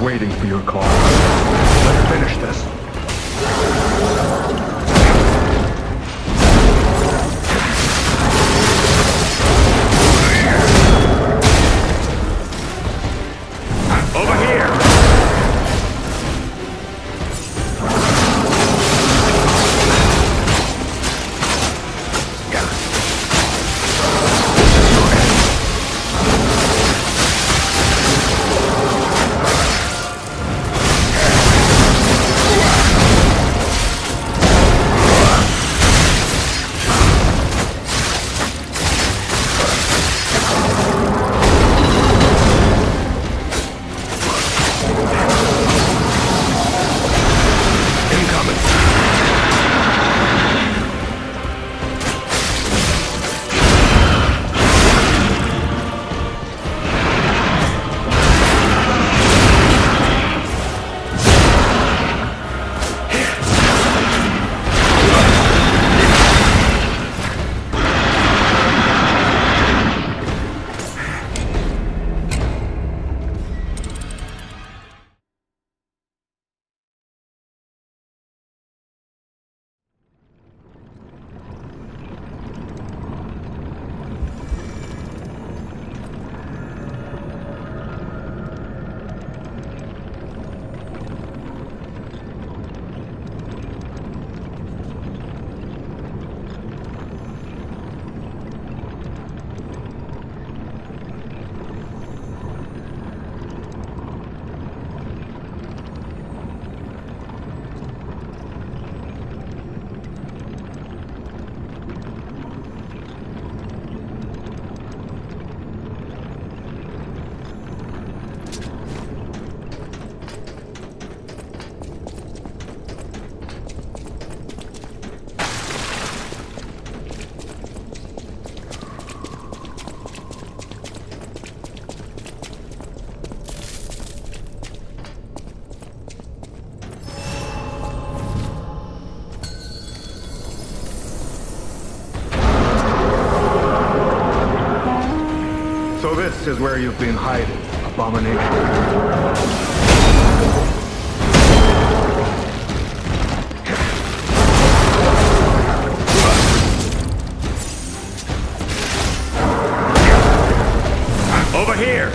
waiting for your call. Let's finish this. Over here! So this is where you've been hiding, Abomination. Over here!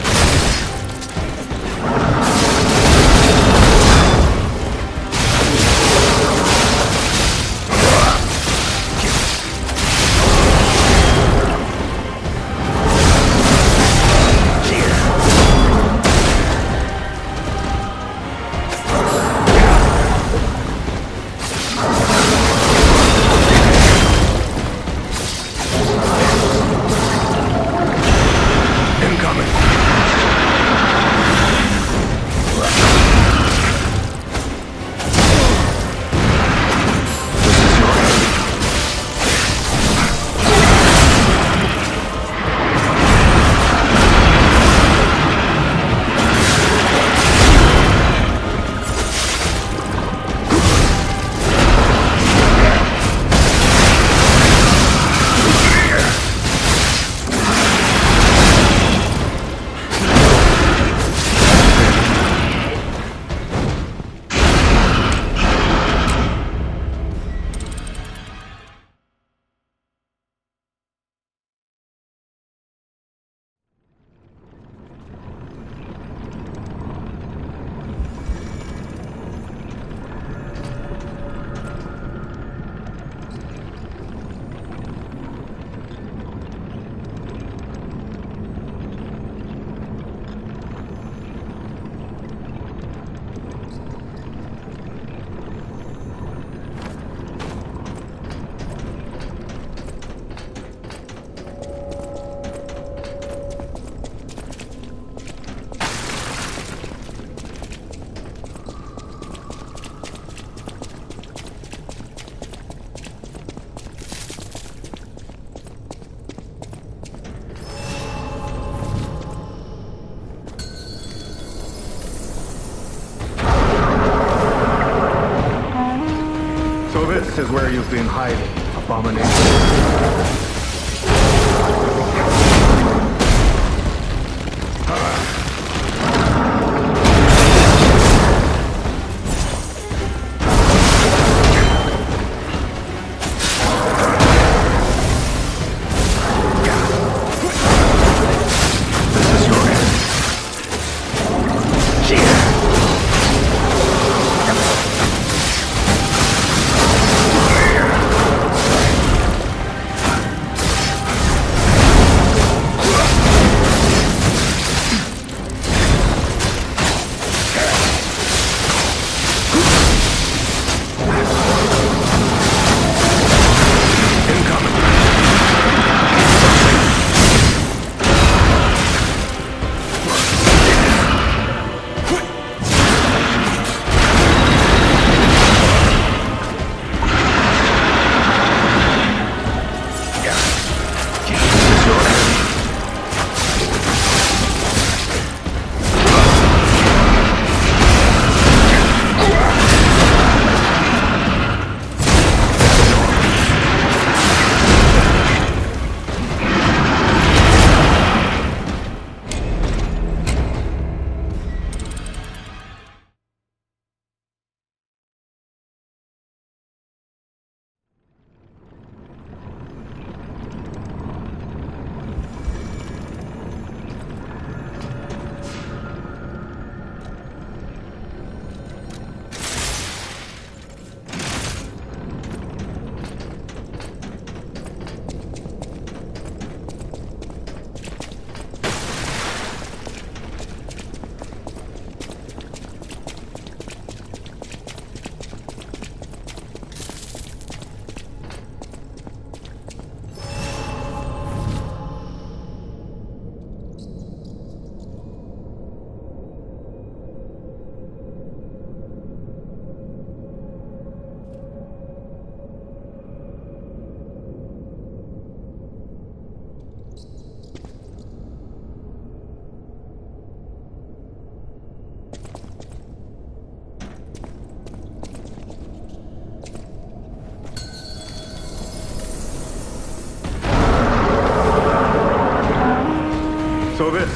This is where you've been hiding, Abomination.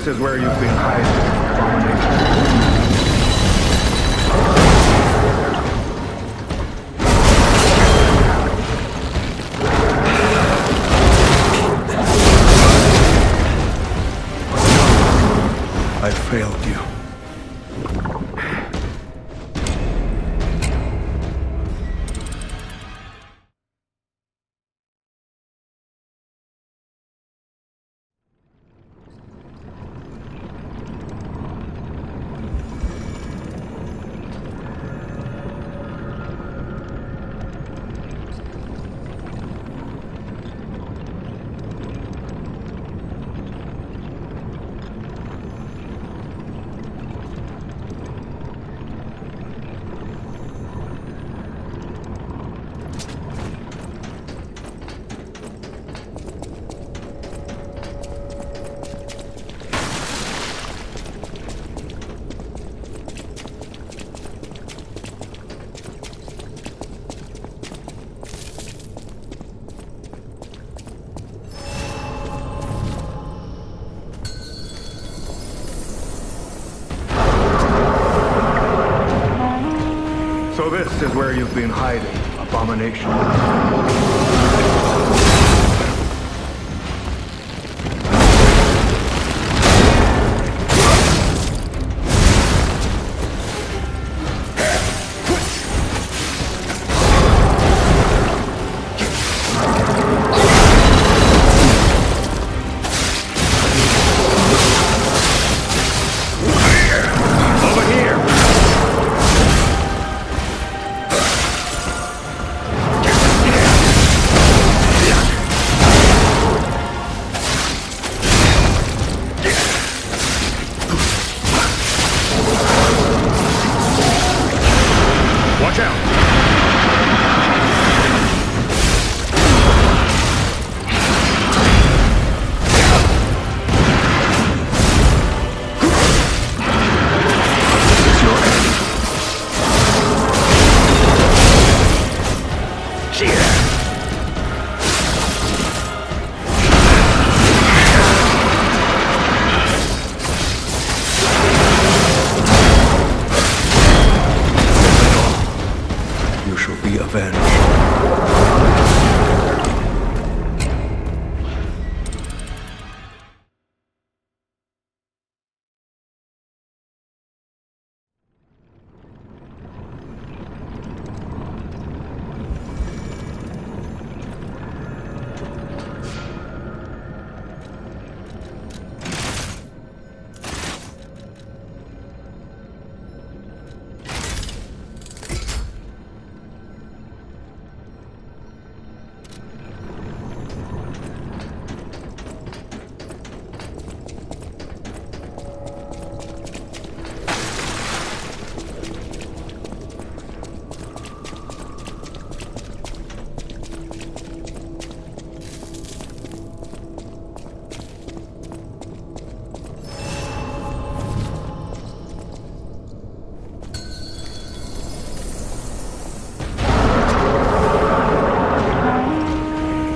is where you've been hiding, abomination. I failed you. So this is where you've been hiding, abomination. Watch out! This is your end. You shall be avenged.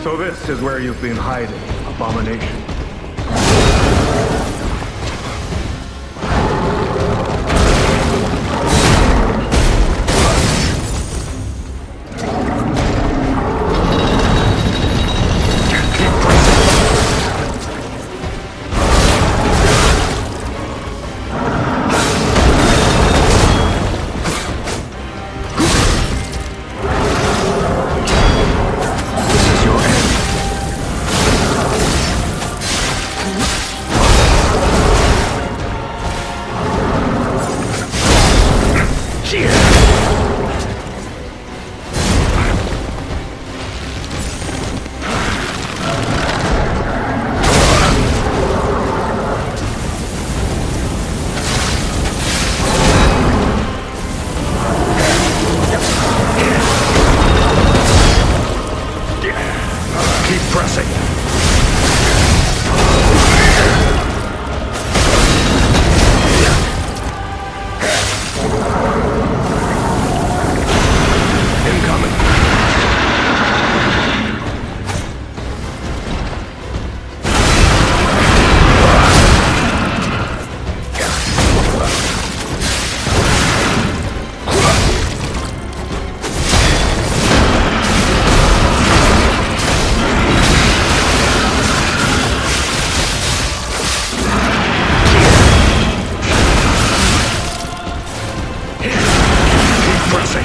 So this is where you've been hiding, abomination. mercy.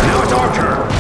Now it's our turn.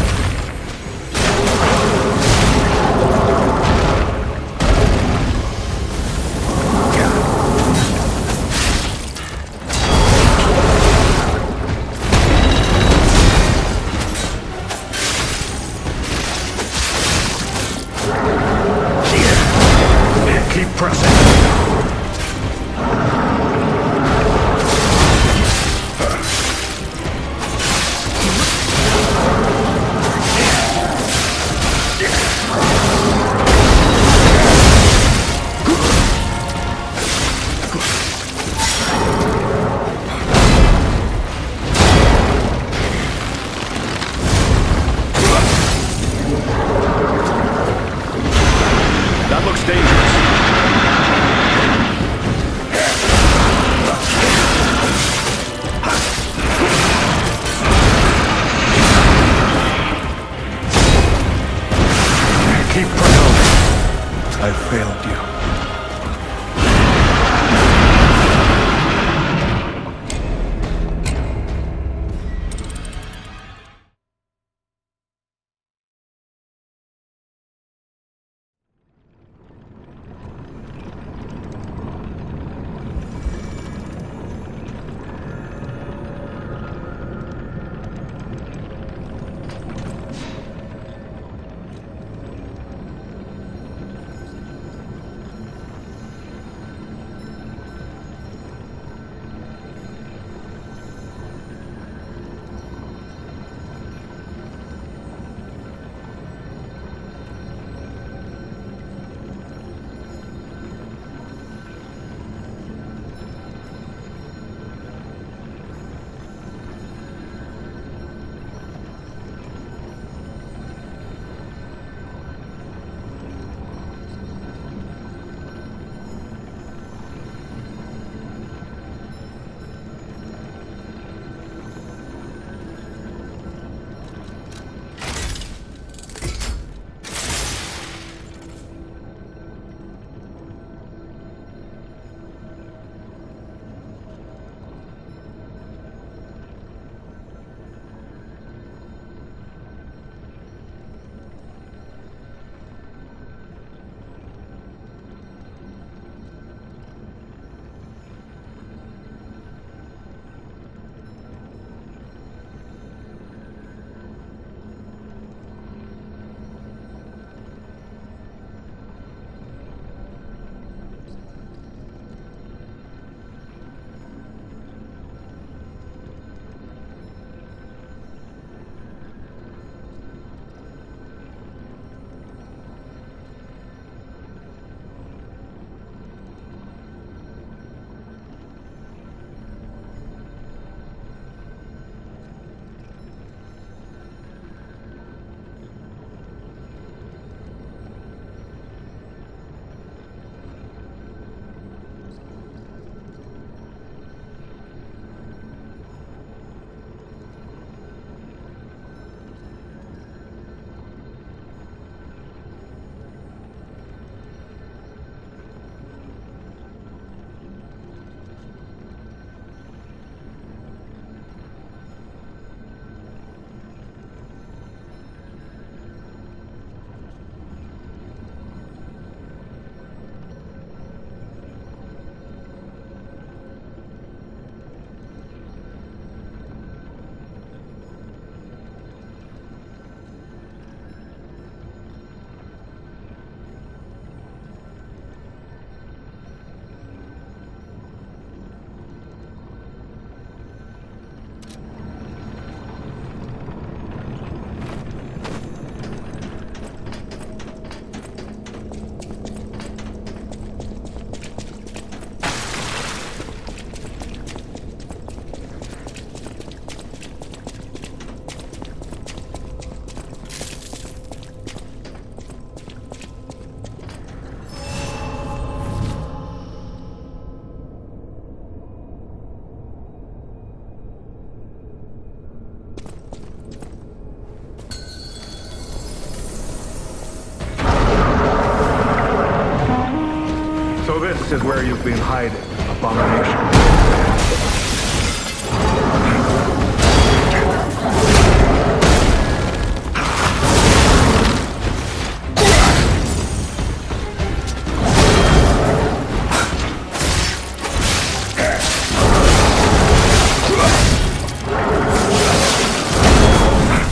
is where you've been hiding, abomination.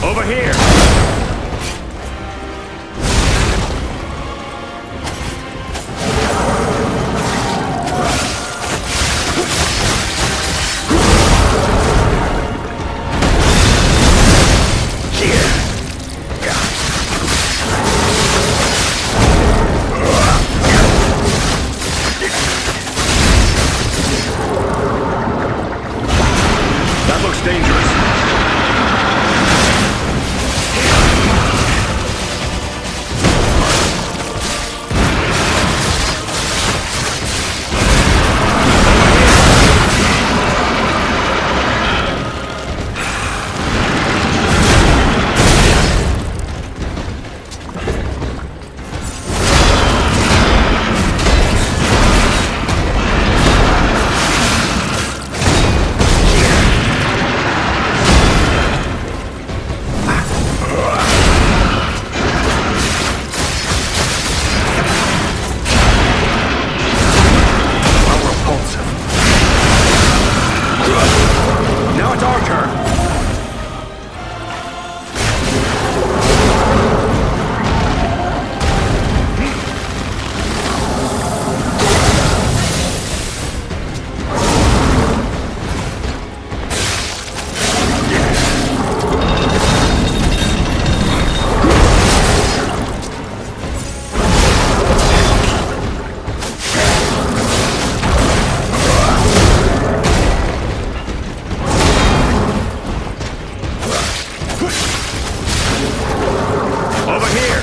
Over here! That looks dangerous. Now it's our turn! Over here!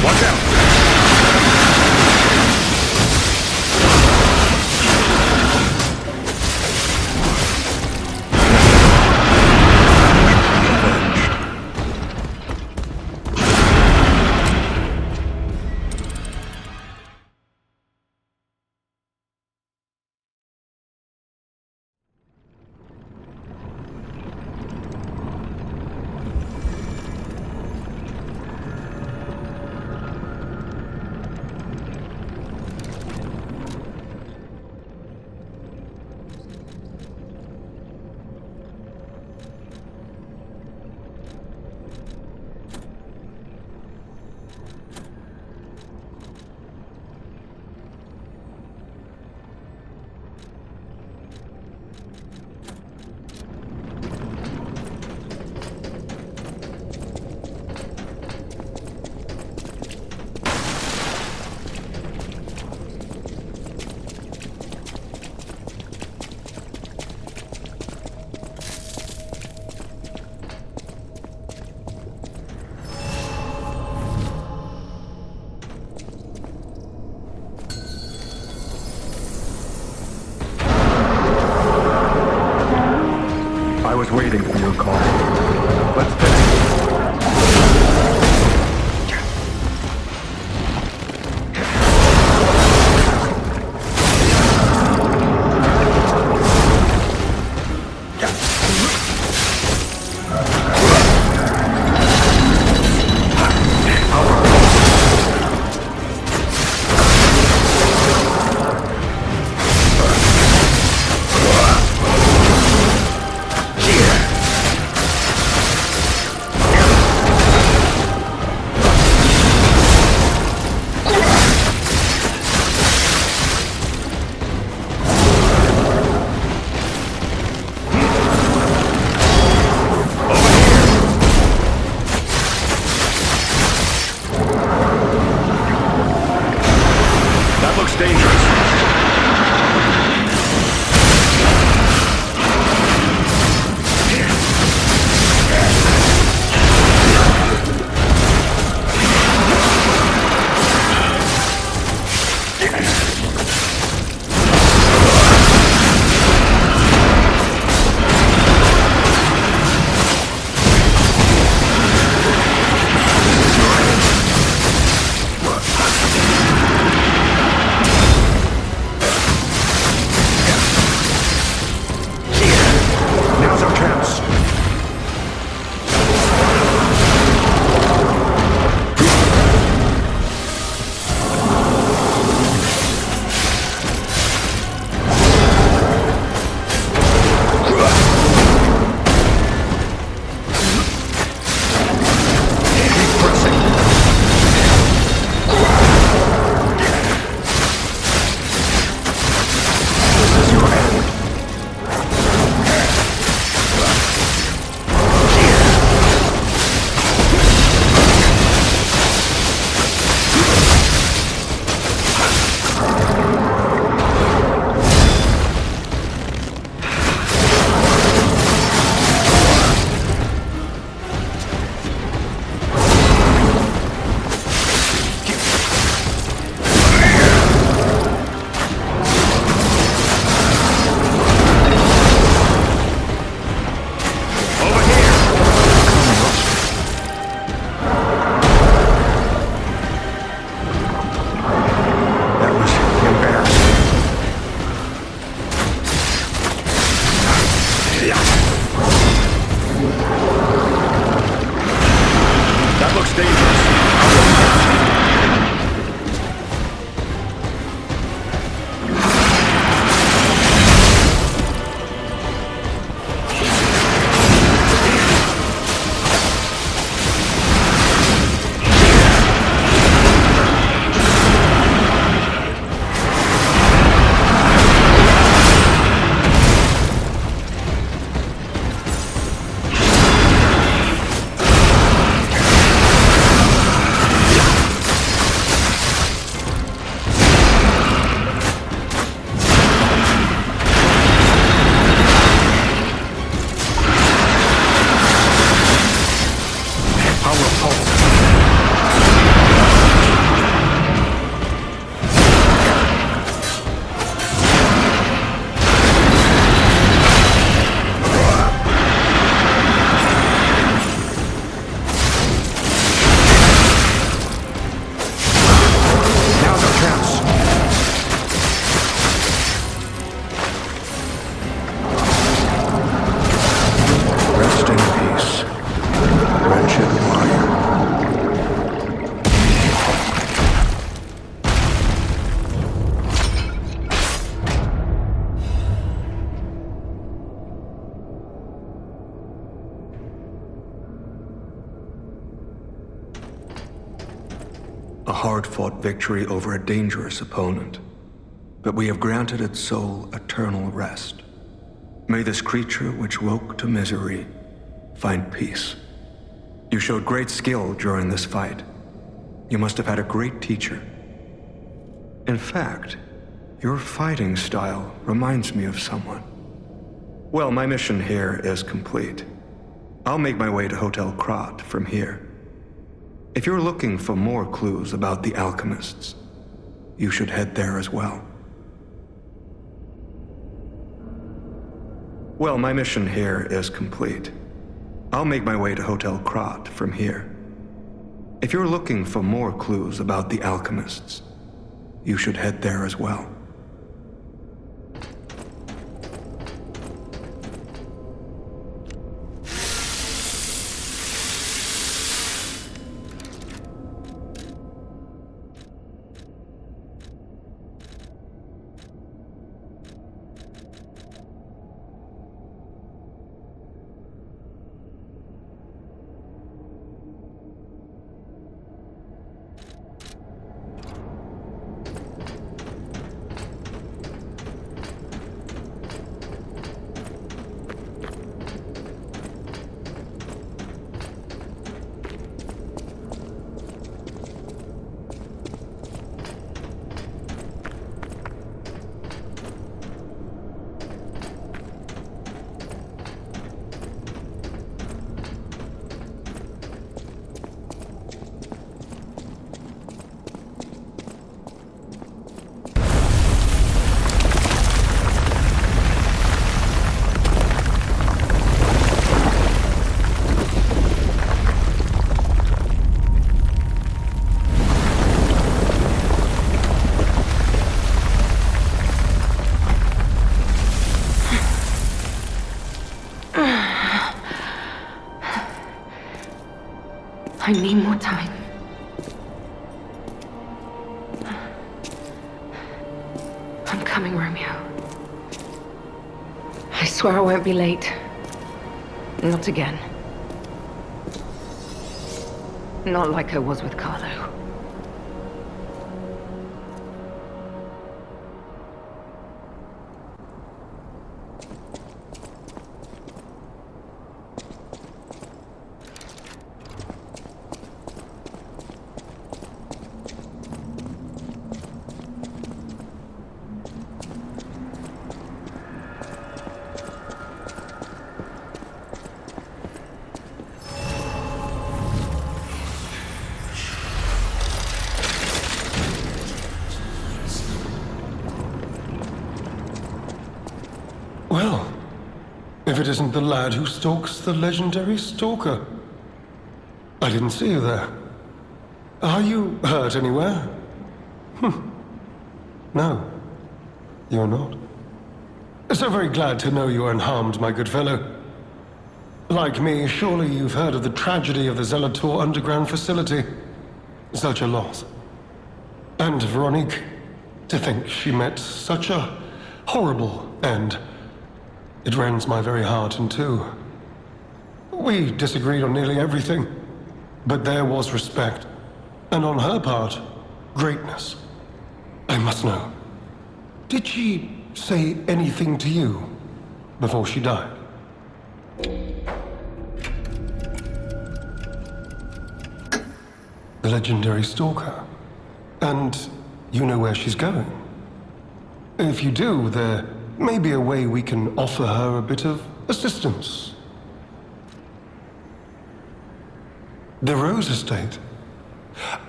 Watch out! I was waiting for your call. Let's finish. hard-fought victory over a dangerous opponent, but we have granted its soul eternal rest. May this creature which woke to misery find peace. You showed great skill during this fight. You must have had a great teacher. In fact, your fighting style reminds me of someone. Well, my mission here is complete. I'll make my way to Hotel Krat from here. If you're looking for more clues about the alchemists, you should head there as well. Well, my mission here is complete. I'll make my way to Hotel Krat from here. If you're looking for more clues about the alchemists, you should head there as well. I need more time. I'm coming, Romeo. I swear I won't be late. Not again. Not like I was with Carlo. Well, if it isn't the lad who stalks the legendary Stalker. I didn't see you there. Are you hurt anywhere? No, you're not. So very glad to know you are unharmed, my good fellow. Like me, surely you've heard of the tragedy of the Zelator underground facility. Such a loss. And Veronique, to think she met such a horrible end. It rends my very heart in two. We disagreed on nearly everything, but there was respect, and on her part, greatness. I must know, did she say anything to you before she died? The legendary Stalker. And you know where she's going? If you do, there may be a way we can offer her a bit of assistance. The Rose Estate.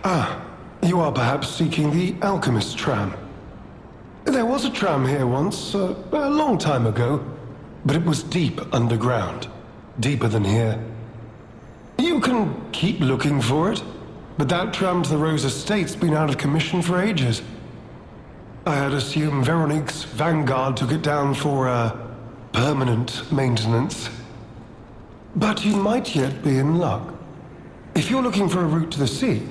Ah, you are perhaps seeking the Alchemist tram. There was a tram here once, a long time ago, but it was deep underground. Deeper than here. You can keep looking for it, but that tram to the Rose Estate's been out of commission for ages. I had assumed Veronique's Vanguard took it down for, permanent maintenance. But you might yet be in luck. If you're looking for a route to the sea,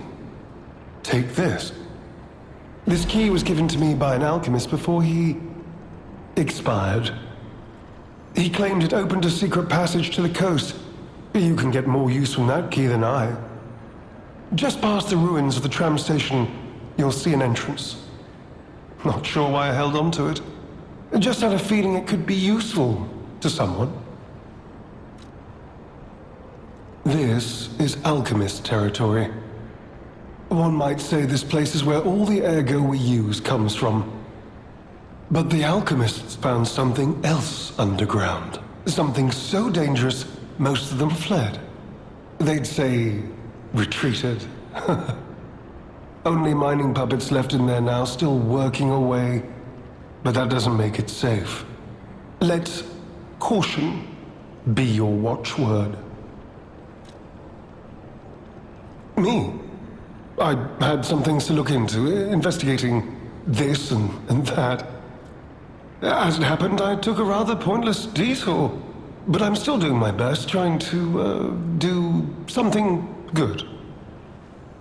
take this. This key was given to me by an alchemist before he expired. He claimed it opened a secret passage to the coast. You can get more use from that key than I. Just past the ruins of the tram station, you'll see an entrance. Not sure why I held on to it. I just had a feeling it could be useful to someone. This is alchemist territory. One might say this place is where all the ergo we use comes from. But the alchemists found something else underground. Something so dangerous, most of them fled. They'd say, retreated. Only mining puppets left in there now, still working away. But that doesn't make it safe. Let caution be your watchword. Me? I had some things to look into, investigating this and that. As it happened, I took a rather pointless detour. But I'm still doing my best, trying to, do something good.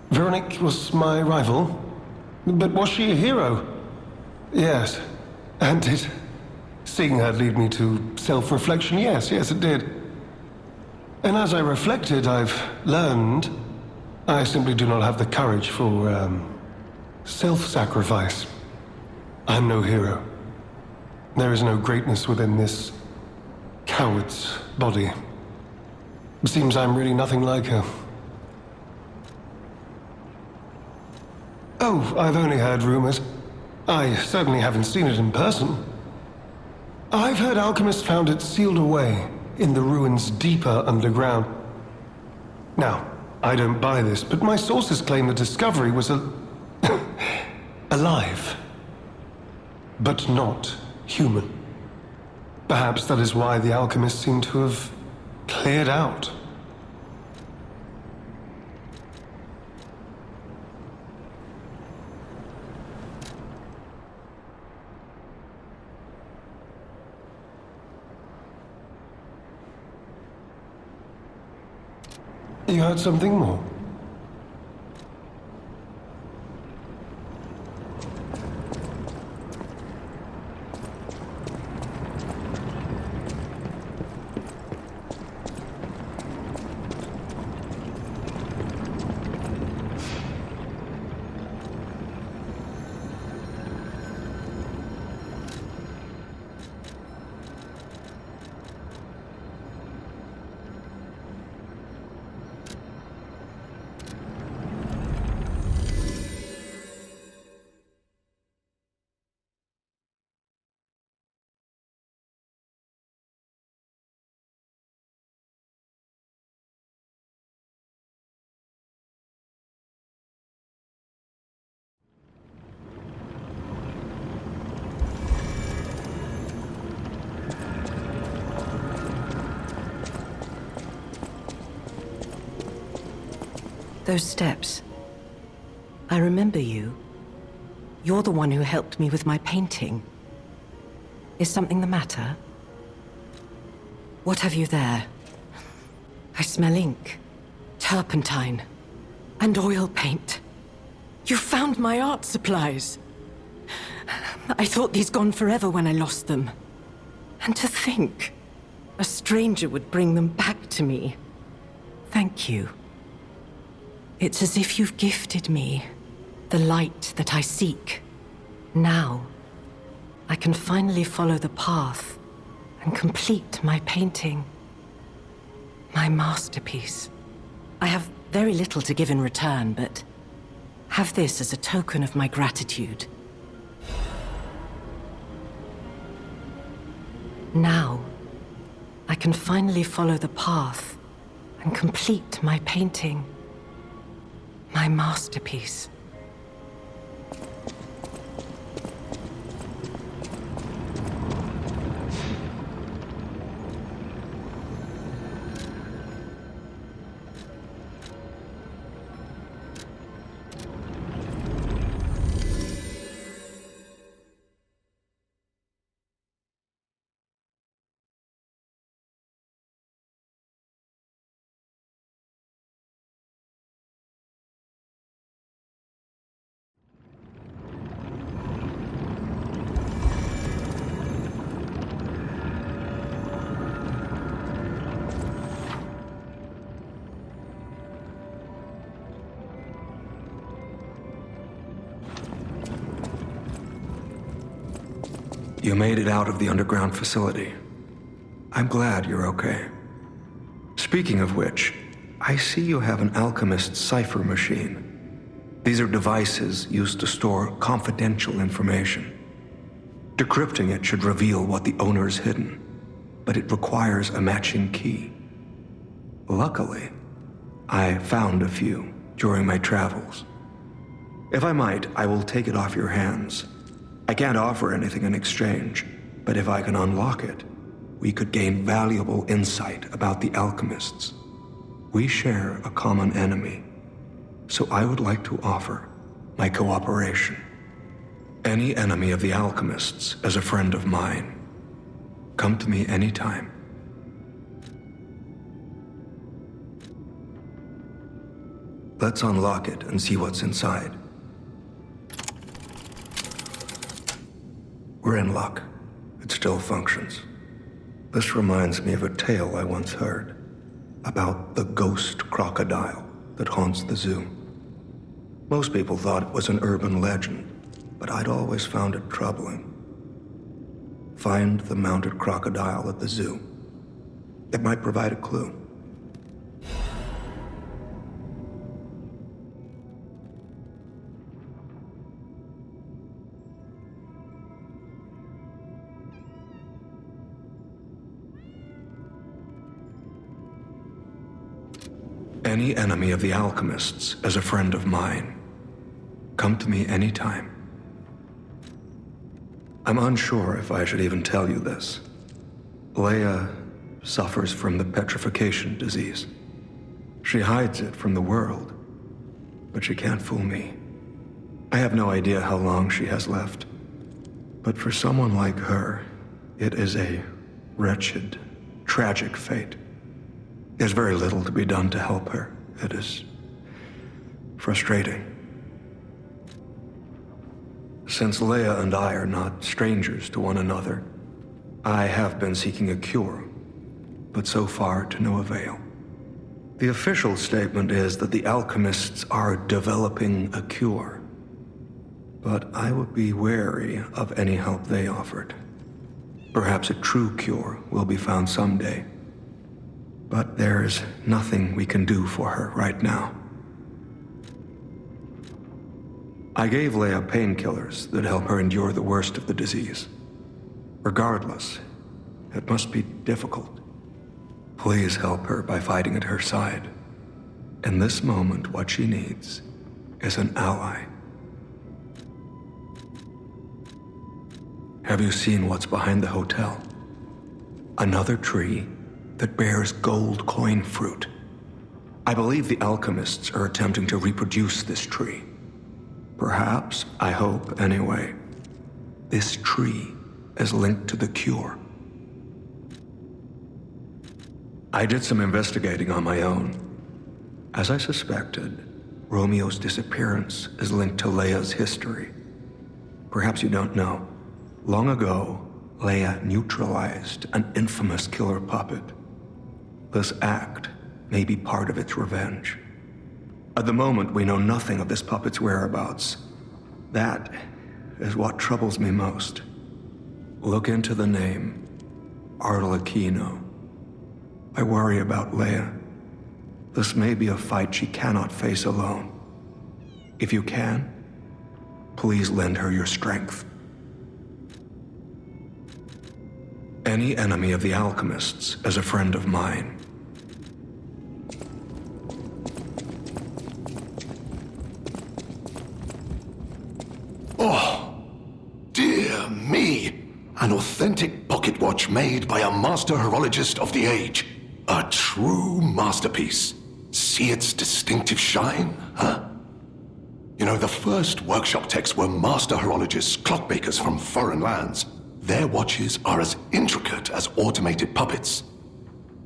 Veronique was my rival. But was she a hero? Yes. And did seeing her lead me to self-reflection? Yes, it did. And as I reflected, I've learned I simply do not have the courage for, self-sacrifice. I'm no hero. There is no greatness within this coward's body. It seems I'm really nothing like her. Oh, I've only heard rumors. I certainly haven't seen it in person. I've heard alchemists found it sealed away in the ruins deeper underground. Now, I don't buy this, but my sources claim the discovery was alive, but not human. Perhaps that is why the alchemists seem to have cleared out. You heard something more? Those steps. I remember you. You're the one who helped me with my painting. Is something the matter? What have you there? I smell ink, turpentine, and oil paint. You found my art supplies. I thought these gone forever when I lost them. And to think, a stranger would bring them back to me. Thank you. It's as if you've gifted me the light that I seek. Now, I can finally follow the path and complete my painting. My masterpiece. I have very little to give in return, but have this as a token of my gratitude. Now, I can finally follow the path and complete my painting. My masterpiece. You made it out of the underground facility. I'm glad you're okay. Speaking of which, I see you have an alchemist's cipher machine. These are devices used to store confidential information. Decrypting it should reveal what the owner's hidden, but it requires a matching key. Luckily, I found a few during my travels. If I might, I will take it off your hands. I can't offer anything in exchange, but if I can unlock it, we could gain valuable insight about the alchemists. We share a common enemy, so I would like to offer my cooperation. Any enemy of the alchemists is a friend of mine. Come to me anytime. Let's unlock it and see what's inside. We're in luck. It still functions. This reminds me of a tale I once heard about the ghost crocodile that haunts the zoo. Most people thought it was an urban legend, but I'd always found it troubling. Find the mounted crocodile at the zoo. It might provide a clue. Any enemy of the alchemists is a friend of mine. Come to me anytime. I'm unsure if I should even tell you this. Leia suffers from the petrification disease. She hides it from the world, but she can't fool me. I have no idea how long she has left, but for someone like her, it is a wretched, tragic fate. There's very little to be done to help her. It is frustrating. Since Leia and I are not strangers to one another, I have been seeking a cure, but so far to no avail. The official statement is that the alchemists are developing a cure, but I would be wary of any help they offered. Perhaps a true cure will be found someday. But there's nothing we can do for her right now. I gave Leia painkillers that help her endure the worst of the disease. Regardless, it must be difficult. Please help her by fighting at her side. In this moment, what she needs is an ally. Have you seen what's behind the hotel? Another tree that bears gold coin fruit. I believe the alchemists are attempting to reproduce this tree. Perhaps, I hope anyway, this tree is linked to the cure. I did some investigating on my own. As I suspected, Romeo's disappearance is linked to Leia's history. Perhaps you don't know. Long ago, Leia neutralized an infamous killer puppet. This act may be part of its revenge. At the moment, we know nothing of this puppet's whereabouts. That is what troubles me most. Look into the name, Arlecchino. I worry about Leia. This may be a fight she cannot face alone. If you can, please lend her your strength. Any enemy of the alchemists is a friend of mine. Oh, dear me. An authentic pocket watch made by a master horologist of the age. A true masterpiece. See its distinctive shine, huh? You know, the first workshop techs were master horologists, clockmakers from foreign lands. Their watches are as intricate as automated puppets.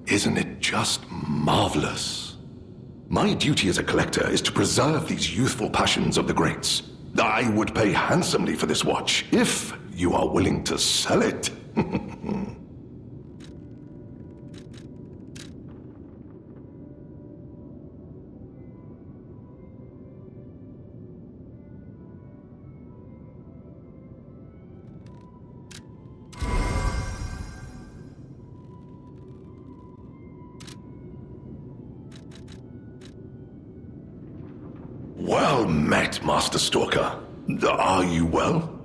Isn't it just marvelous? My duty as a collector is to preserve these youthful passions of the greats. I would pay handsomely for this watch, if you are willing to sell it. Well met, Master Stalker. Are you well?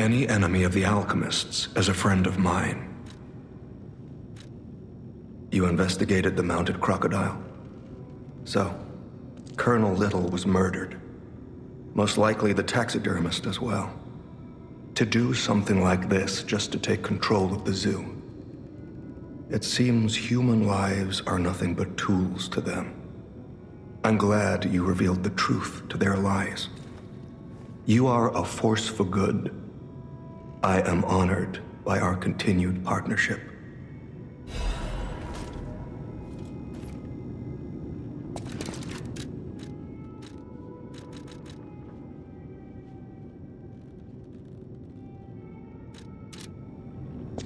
Any enemy of the alchemists is a friend of mine. You investigated the mounted crocodile? So, Colonel Little was murdered. Most likely the taxidermist as well. To do something like this just to take control of the zoo. It seems human lives are nothing but tools to them. I'm glad you revealed the truth to their lies. You are a force for good. I am honored by our continued partnership.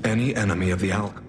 Any enemy of the alchemy.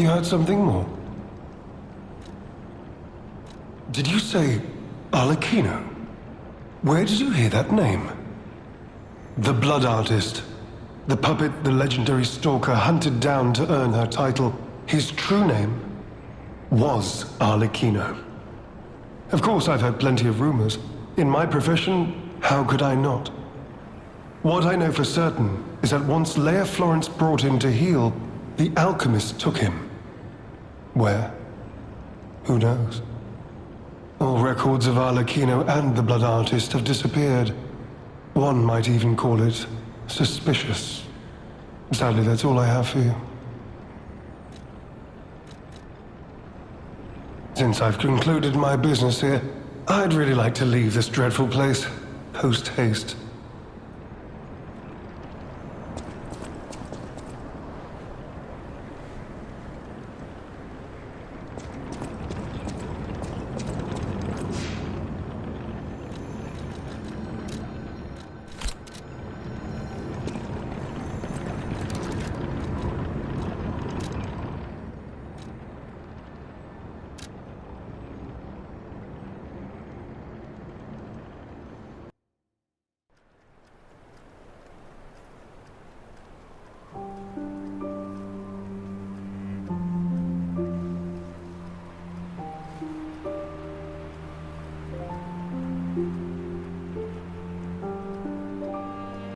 You heard something more? Did you say Arlecchino? Where did you hear that name? The blood artist. The puppet the legendary Stalker hunted down to earn her title. His true name was Arlecchino. Of course, I've heard plenty of rumors. In my profession, how could I not? What I know for certain is that once Leia Florence brought him to heal, the alchemist took him. Where? Who knows? All records of Arlecchino and the blood artist have disappeared. One might even call it suspicious. Sadly, that's all I have for you. Since I've concluded my business here, I'd really like to leave this dreadful place post-haste.